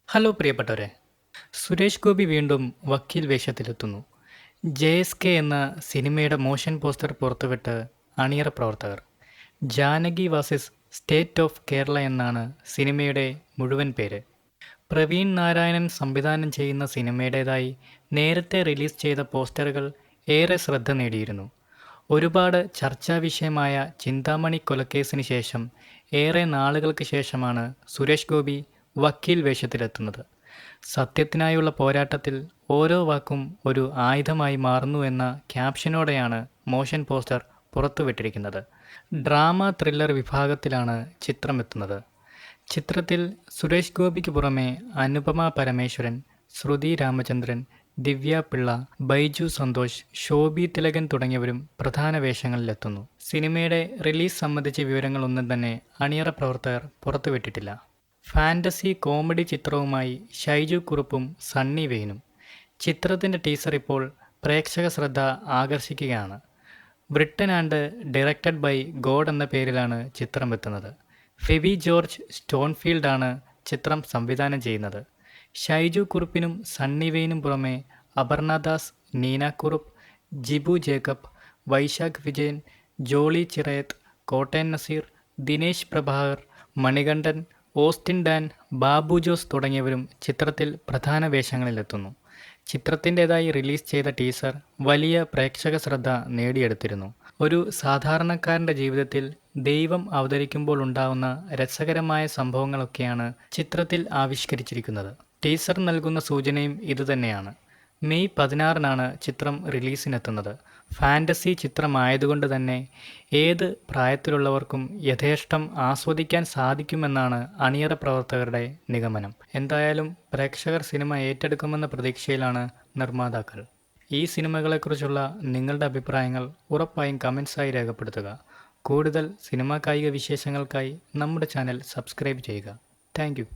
Hello പ്രിയപ്പെട്ടവരെ, സുരേഷ് ഗോപി വീണ്ടും വക്കീൽ വേഷത്തിലെത്തുന്നു. JSK എന്ന സിനിമയുടെ മോഷൻ പോസ്റ്റർ പുറത്തുവിട്ട് അണിയറ പ്രവർത്തകർ. ജാനകി വാസിസ് സ്റ്റേറ്റ് ഓഫ് കേരള എന്നാണ് സിനിമയുടെ മുഴുവൻ പേര്. പ്രവീൺ നാരായണൻ സംവിധാനം ചെയ്യുന്ന സിനിമയുടേതായി നേരത്തെ റിലീസ് ചെയ്ത പോസ്റ്ററുകൾ ഏറെ ശ്രദ്ധ നേടിയിരുന്നു. ഒരുപാട് ചർച്ചാവിഷയമായ ചിന്താമണി കൊലക്കേസിന് ശേഷം ഏറെ നാളുകൾക്ക് ശേഷമാണ് സുരേഷ് ഗോപി വക്കീൽ വേഷത്തിലെത്തുന്നത്. സത്യത്തിനായുള്ള പോരാട്ടത്തിൽ ഓരോ വാക്കും ഒരു ആയുധമായി മാറുന്നു എന്ന ക്യാപ്ഷനോടെയാണ് മോഷൻ പോസ്റ്റർ പുറത്തുവിട്ടിരിക്കുന്നത്. ഡ്രാമ ത്രില്ലർ വിഭാഗത്തിലാണ് ചിത്രമെത്തുന്നത്. ചിത്രത്തിൽ സുരേഷ് ഗോപിക്ക് പുറമെ അനുപമ പരമേശ്വരൻ, ശ്രുതി രാമചന്ദ്രൻ, ദിവ്യ പിള്ള, ബൈജു സന്തോഷ്, ശോഭി തിലകൻ തുടങ്ങിയവരും പ്രധാന വേഷങ്ങളിലെത്തുന്നു. സിനിമയുടെ റിലീസ് സംബന്ധിച്ച വിവരങ്ങളൊന്നും തന്നെ അണിയറ പ്രവർത്തകർ പുറത്തുവിട്ടിട്ടില്ല. ഫാന്റസി കോമഡി ചിത്രവുമായി ഷൈജു കുറുപ്പും സണ്ണി വെയിനും. ചിത്രത്തിൻ്റെ ടീസർ ഇപ്പോൾ പ്രേക്ഷക ശ്രദ്ധ ആകർഷിക്കുകയാണ്. Written and directed by God എന്ന പേരിലാണ് ചിത്രം എത്തുന്നത്. ഫെബി ജോർജ് സ്റ്റോൺഫീൽഡാണ് ചിത്രം സംവിധാനം ചെയ്യുന്നത്. ഷൈജു കുറുപ്പിനും സണ്ണി വെയിനും പുറമെ അപർണദാസ്, നീന കുറുപ്പ്, ജിബു ജേക്കബ്, വൈശാഖ് വിജയൻ, ജോളി ചിറയത്ത്, കോട്ടയം നസീർ, ദിനേശ് പ്രഭാകർ, മണികണ്ഠൻ, ഓസ്റ്റിൻ ഡാൻ, ബാബു ജോസ് തുടങ്ങിയവരും ചിത്രത്തിൽ പ്രധാന വേഷങ്ങളിലെത്തുന്നു. ചിത്രത്തിൻ്റെതായി റിലീസ് ചെയ്ത ടീസർ വലിയ പ്രേക്ഷക ശ്രദ്ധ നേടിയെടുത്തിരുന്നു. ഒരു സാധാരണക്കാരൻ്റെ ജീവിതത്തിൽ ദൈവം അവതരിക്കുമ്പോൾ ഉണ്ടാവുന്ന രസകരമായ സംഭവങ്ങളൊക്കെയാണ് ചിത്രത്തിൽ ആവിഷ്കരിച്ചിരിക്കുന്നത്. ടീസർ നൽകുന്ന സൂചനയും ഇതുതന്നെയാണ്. മെയ് 16-നാണ് ചിത്രം റിലീസിനെത്തുന്നത്. ഫാന്റസി ചിത്രമായതുകൊണ്ട് തന്നെ ഏത് പ്രായത്തിലുള്ളവർക്കും യഥേഷ്ടം ആസ്വദിക്കാൻ സാധിക്കുമെന്നാണ് അണിയറ പ്രവർത്തകരുടെ നിഗമനം. എന്തായാലും പ്രേക്ഷകർ സിനിമ ഏറ്റെടുക്കുമെന്ന പ്രതീക്ഷയിലാണ് നിർമ്മാതാക്കൾ. ഈ സിനിമകളെക്കുറിച്ചുള്ള നിങ്ങളുടെ അഭിപ്രായങ്ങൾ ഉറപ്പായും കമൻസായി രേഖപ്പെടുത്തുക. കൂടുതൽ സിനിമാ കായിക വിശേഷങ്ങൾക്കായി നമ്മുടെ ചാനൽ സബ്സ്ക്രൈബ് ചെയ്യുക. താങ്ക്